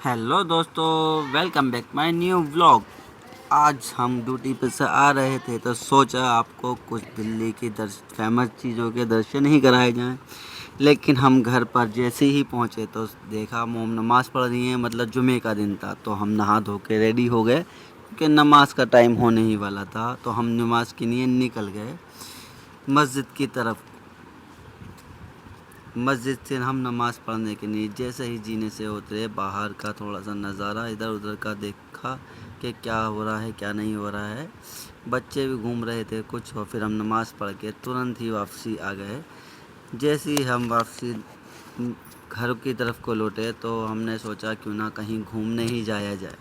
Hello दोस्तों, welcome back my new vlog. आज हम ड्यूटी पे से आ रहे थे तो सोचा आपको कुछ दिल्ली की फेमस चीज़ों के दर्शन ही कराए जाएं। लेकिन हम घर पर जैसे ही पहुंचे तो देखा मोम नमाज़ पढ़ रही हैं, मतलब जुमे का दिन था। तो हम नहा धो के रेडी हो गए क्योंकि नमाज का टाइम होने ही वाला था। तो हम नमाज के लिए निकल गए मस्जिद की तरफ। मस्जिद से हम नमाज़ पढ़ने के लिए जैसे ही जीने से उतरे, बाहर का थोड़ा सा नज़ारा इधर उधर का देखा कि क्या हो रहा है क्या नहीं हो रहा है। बच्चे भी घूम रहे थे कुछ, और फिर हम नमाज़ पढ़ के तुरंत ही वापसी आ गए। जैसे ही हम वापसी घर की तरफ को लौटे तो हमने सोचा क्यों ना कहीं घूमने ही जाया जाए।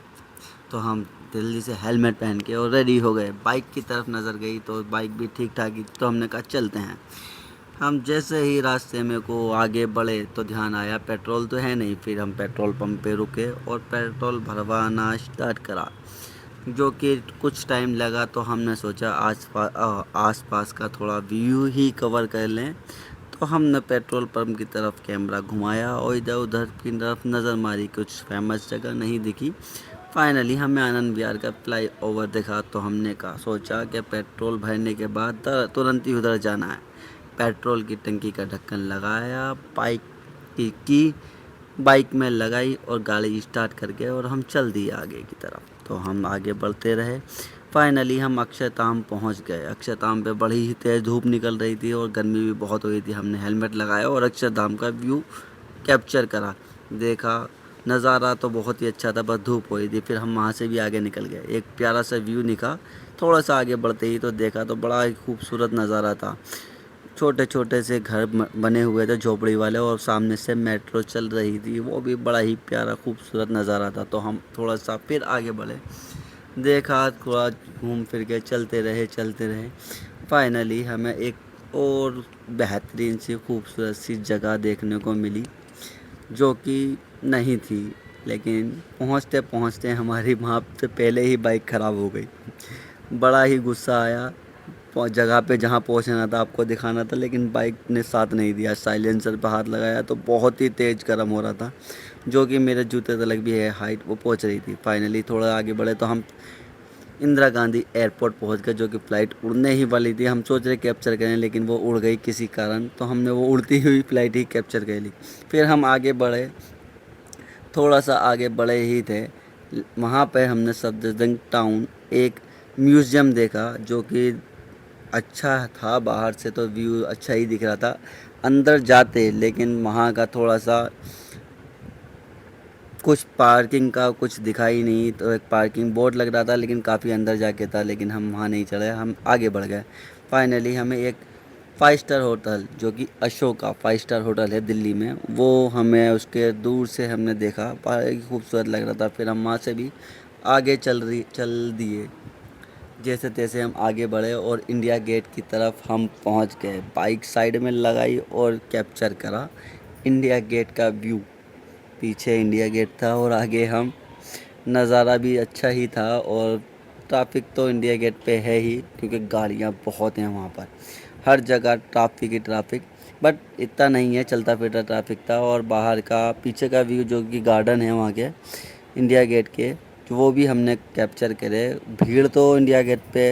तो हम जल्दी से हेलमेट पहन के और रेडी हो गए। बाइक की तरफ नज़र गई तो बाइक भी ठीक ठाक ही, तो हमने कहा चलते हैं। हम जैसे ही रास्ते में को आगे बढ़े तो ध्यान आया पेट्रोल तो है नहीं। फिर हम पेट्रोल पंप पे रुके और पेट्रोल भरवाना स्टार्ट करा, जो कि कुछ टाइम लगा। तो हमने सोचा आस पास का थोड़ा व्यू ही कवर कर लें। तो हमने पेट्रोल पंप की तरफ कैमरा घुमाया और इधर उधर की तरफ नज़र मारी, कुछ फेमस जगह नहीं दिखी। फाइनली हमें आनंद विहार का फ्लाई ओवर दिखा। तो हमने कहा सोचा कि पेट्रोल भरने के बाद तुरंत ही उधर जाना है। पेट्रोल की टंकी का ढक्कन लगाया, की बाइक में लगाई और गाड़ी स्टार्ट करके और हम चल दिए आगे की तरफ। तो हम आगे बढ़ते रहे। फाइनली हम अक्षरधाम पहुंच गए। अक्षरधाम पे बड़ी ही तेज़ धूप निकल रही थी और गर्मी भी बहुत हो रही थी। हमने हेलमेट लगाया और अक्षरधाम का व्यू कैप्चर करा। देखा नज़ारा तो बहुत ही अच्छा था, बस धूप हो रही थी। फिर हम वहाँ से भी आगे निकल गए। एक प्यारा सा व्यू दिखा। थोड़ा सा आगे बढ़ते ही तो देखा तो बड़ा ही खूबसूरत नज़ारा था। छोटे छोटे से घर बने हुए थे झोपड़ी वाले, और सामने से मेट्रो चल रही थी। वो भी बड़ा ही प्यारा खूबसूरत नज़ारा था। तो हम थोड़ा सा फिर आगे बढ़े, देखा थोड़ा घूम फिर के चलते रहे। फाइनली हमें एक और बेहतरीन सी खूबसूरत सी जगह देखने को मिली, जो कि नहीं थी। लेकिन पहुंचते पहुंचते हमारी वहाँ से पहले ही बाइक ख़राब हो गई। बड़ा ही गुस्सा आया। जगह पे जहाँ पहुँचना था आपको दिखाना था, लेकिन बाइक ने साथ नहीं दिया। साइलेंसर पे हाथ लगाया तो बहुत ही तेज़ गर्म हो रहा था, जो कि मेरे जूते तलक भी है हाइट वो पहुँच रही थी। फाइनली थोड़ा आगे बढ़े तो हम इंदिरा गांधी एयरपोर्ट पहुँच गए, जो कि फ़्लाइट उड़ने ही वाली थी। हम सोच रहे कैप्चर करें, लेकिन वो उड़ गई किसी कारण। तो हमने वो उड़ती हुई फ़्लाइट ही कैप्चर कर ली। फिर हम आगे बढ़े, थोड़ा सा आगे बढ़े ही थे, वहाँ पे हमने सफदरजंग टाउन एक म्यूज़ियम देखा, जो कि अच्छा था। बाहर से तो व्यू अच्छा ही दिख रहा था। अंदर जाते लेकिन वहाँ का थोड़ा सा कुछ पार्किंग का कुछ दिखाई नहीं। तो एक पार्किंग बोर्ड लग रहा था, लेकिन काफ़ी अंदर जाके था। लेकिन हम वहाँ नहीं चढ़े, हम आगे बढ़ गए। फाइनली हमें एक 5 स्टार होटल, जो कि अशोका 5 स्टार होटल है दिल्ली में, वो हमें उसके दूर से हमने देखा, बड़ा ही खूबसूरत लग रहा था। फिर हम वहाँ से भी आगे चल दिए। जैसे तैसे हम आगे बढ़े और इंडिया गेट की तरफ हम पहुंच गए। बाइक साइड में लगाई और कैप्चर करा इंडिया गेट का व्यू। पीछे इंडिया गेट था और आगे हम, नज़ारा भी अच्छा ही था। और ट्रैफिक तो इंडिया गेट पे है ही, क्योंकि गाड़ियां बहुत हैं वहाँ पर। हर जगह ट्रैफिक ही ट्रैफिक, बट इतना नहीं है, चलता फिरता ट्रैफिक था। और बाहर का पीछे का व्यू, जो कि गार्डन है वहाँ के इंडिया गेट के, तो वो भी हमने कैप्चर करे। भीड़ तो इंडिया गेट पे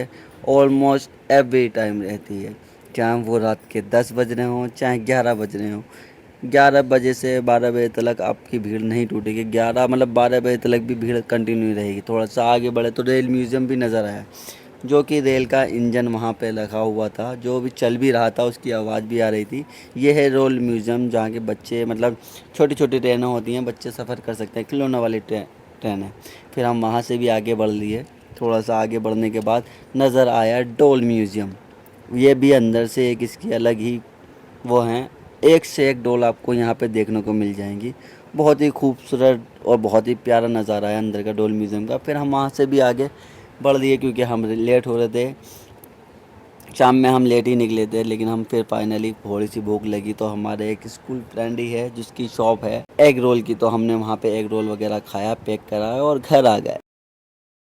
ऑलमोस्ट एवरी टाइम रहती है, चाहे वो रात के 10 बज रहे हों चाहे 11 बज रहे हों। 11 बजे से 12 बजे तक आपकी भीड़ नहीं टूटेगी। 11 मतलब 12 बजे तक भी भीड़ कंटिन्यू रहेगी। थोड़ा सा आगे बढ़े तो रेल म्यूज़ियम भी नज़र आया, जो कि रेल का इंजन वहाँ पे लगा हुआ था, जो भी चल भी रहा था उसकी आवाज़ भी आ रही थी। ये है रेल म्यूज़ियम, जहाँ के बच्चे, मतलब छोटी छोटी ट्रेनें होती हैं, बच्चे सफ़र कर सकते हैं, खिलौने वाली ट्रेन है। फिर हम वहाँ से भी आगे बढ़ लिए। थोड़ा सा आगे बढ़ने के बाद नज़र आया डॉल म्यूज़ियम। ये भी अंदर से एक इसकी अलग ही वो हैं, एक से एक डॉल आपको यहाँ पे देखने को मिल जाएंगी। बहुत ही खूबसूरत और बहुत ही प्यारा नज़ारा है अंदर का डॉल म्यूज़ियम का। फिर हम वहाँ से भी आगे बढ़ लिए, क्योंकि हम लेट हो रहे थे। शाम में हम लेट ही निकले थे, लेकिन हम फिर फाइनली थोड़ी सी भूख लगी तो हमारे एक स्कूल फ्रेंड ही है जिसकी शॉप है एग रोल की, तो हमने वहाँ पे एग रोल वगैरह खाया, पैक करा और घर आ गए।